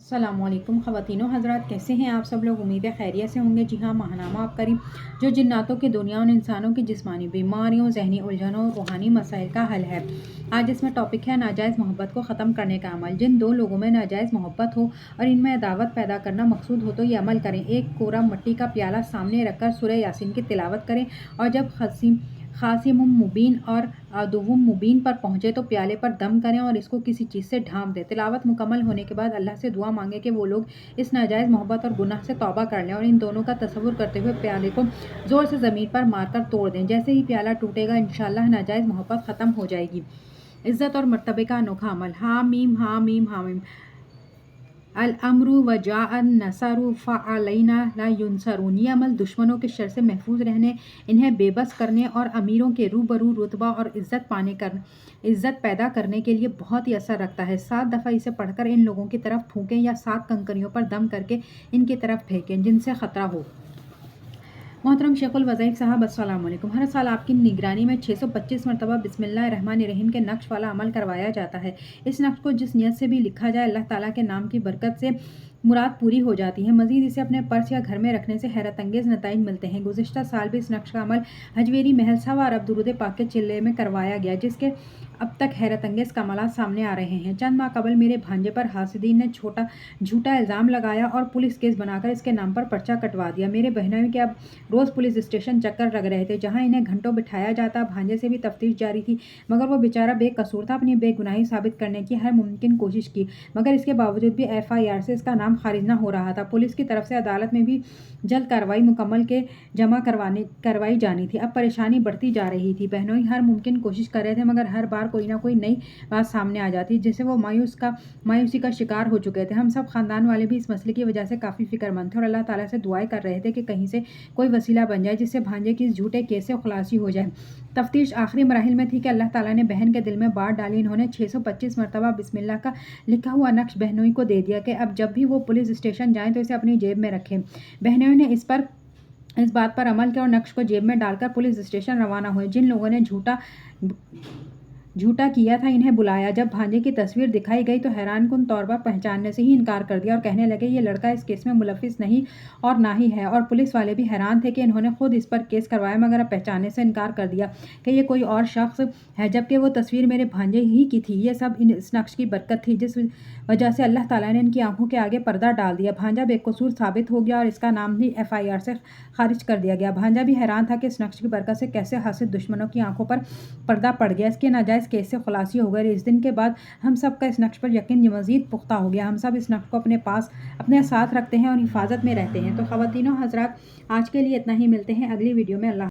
السلام علیکم خواتین و حضرات، کیسے ہیں آپ سب لوگ؟ امید ہے خیریت سے ہوں گے۔ جی ہاں، ماہنامہ آپ کریم جو جناتوں کی دنیا اور انسانوں کی جسمانی بیماریوں، ذہنی الجھنوں اور روحانی مسائل کا حل ہے۔ آج اس میں ٹاپک ہے ناجائز محبت کو ختم کرنے کا عمل۔ جن دو لوگوں میں ناجائز محبت ہو اور ان میں عداوت پیدا کرنا مقصود ہو تو یہ عمل کریں۔ ایک کوڑا مٹی کا پیالہ سامنے رکھ کر سورہ یاسین کی تلاوت کریں اور جب خاصم مبین اور عدو مبین پر پہنچے تو پیالے پر دم کریں اور اس کو کسی چیز سے ڈھانپ دیں۔ تلاوت مکمل ہونے کے بعد اللہ سے دعا مانگے کہ وہ لوگ اس ناجائز محبت اور گناہ سے توبہ کر لیں اور ان دونوں کا تصور کرتے ہوئے پیالے کو زور سے زمین پر مار کر توڑ دیں۔ جیسے ہی پیالہ ٹوٹے گا انشاءاللہ ناجائز محبت ختم ہو جائے گی۔ عزت اور مرتبے کا انوکھا عمل۔ حامیم حامیم حامیم الامر وجاء النصر فعلینا لا ینصرون۔ یہ عمل دشمنوں کے شر سے محفوظ رہنے، انہیں بے بس کرنے اور امیروں کے روبرو رتبہ اور عزت پیدا کرنے کے لیے بہت ہی اثر رکھتا ہے۔ 7 دفعہ اسے پڑھ کر ان لوگوں کی طرف پھونکیں یا 7 کنکریوں پر دم کر کے ان کی طرف پھینکیں جن سے خطرہ ہو۔ محترم شیخ الوظائف صاحب السلام علیکم۔ ہر سال آپ کی نگرانی میں 625 مرتبہ بسم اللہ الرحمن الرحیم کے نقش والا عمل کروایا جاتا ہے۔ اس نقش کو جس نیت سے بھی لکھا جائے اللہ تعالیٰ کے نام کی برکت سے مراد پوری ہو جاتی ہے۔ مزید اسے اپنے پرس یا گھر میں رکھنے سے حیرت انگیز نتائج ملتے ہیں۔ گزشتہ سال بھی اس نقش کا عمل حجویری محل 1.25 ارب درود پاک کے چلے میں کروایا گیا جس کے اب تک حیرت انگیز کمالات سامنے آ رہے ہیں۔ چند ماہ قبل میرے بھانجے پر حاسدین نے جھوٹا الزام لگایا اور پولیس کیس بنا کر اس کے نام پر پرچہ کٹوا دیا۔ میرے بہنوئی کے اب روز پولیس اسٹیشن چکر لگ رہے تھے جہاں انہیں گھنٹوں بٹھایا جاتا۔ بھانجے سے بھی تفتیش جاری تھی مگر وہ بیچارہ بے قصور تھا۔ اپنی بے گناہی ثابت کرنے کی ہر ممکن کوشش کی مگر اس کے باوجود بھی FIR سے اس کا نام خارج نہ ہو رہا تھا۔ پولیس کی طرف سے عدالت میں بھی جلد کارروائی مکمل کے جمع کروائی جانی تھی۔ اب پریشانی بڑھتی جا رہی تھی۔ بہنوئی ہر ممکن کوشش کر رہے تھے مگر ہر بار کوئی نہ کوئی نئی بات سامنے آ جاتی جس سے وہ مایوسی کا شکار ہو چکے تھے۔ ہم سب خاندان والے بھی اس مسئلے کی وجہ سے کافی فکر مند تھے اور اللہ تعالیٰ سے دعائیں کر رہے تھے کہ کہیں سے کوئی وسیلہ بن جائے جس سے بھانجے کی اس جھوٹے کیس سے خلاصی ہو جائے۔ تفتیش آخری مراحل میں تھی کہ اللہ تعالیٰ نے بہن کے دل میں بات ڈالی۔ انہوں نے 625 مرتبہ بسم اللہ کا لکھا ہوا نقش بہنوئی کو دے دیا کہ اب جب بھی وہ پولیس اسٹیشن جائیں تو اسے اپنی جیب میں رکھیں۔ بہنوئی نے اس بات پر عمل کیا اور نقش کو جیب میں ڈال کر پولیس اسٹیشن روانہ ہوئے۔ جن لوگوں نے جھوٹا کیا تھا انہیں بلایا۔ جب بھانجے کی تصویر دکھائی گئی تو حیران کن طور پر پہچاننے سے ہی انکار کر دیا اور کہنے لگے یہ لڑکا اس کیس میں ملوث نہیں اور نہ ہی ہے۔ اور پولیس والے بھی حیران تھے کہ انہوں نے خود اس پر کیس کروایا مگر اب پہچاننے سے انکار کر دیا کہ یہ کوئی اور شخص ہے جبکہ وہ تصویر میرے بھانجے ہی کی تھی۔ یہ سب اس نقش کی برکت تھی جس وجہ سے اللہ تعالیٰ نے ان کی آنکھوں کے آگے پردہ ڈال دیا۔ بھانجا بے قصور ثابت ہو گیا اور اس کا نام بھی FIR سے خارج کر دیا گیا۔ بھانجا بھی حیران تھا کہ اس نقش کی برکت سے کیسے حاسد دشمنوں کی آنکھوں پر پردہ پڑ گیا، اس کے ناجائز کیس سے خلاصی ہو گئی۔ اس دن کے بعد ہم سب کا اس نقش پر یقین مزید پختہ ہو گیا۔ ہم سب اس نقش کو اپنے ساتھ رکھتے ہیں اور حفاظت میں رہتے ہیں۔ تو خواتین و حضرات، آج کے لیے اتنا ہی، ملتے ہیں اگلی ویڈیو میں۔ اللہ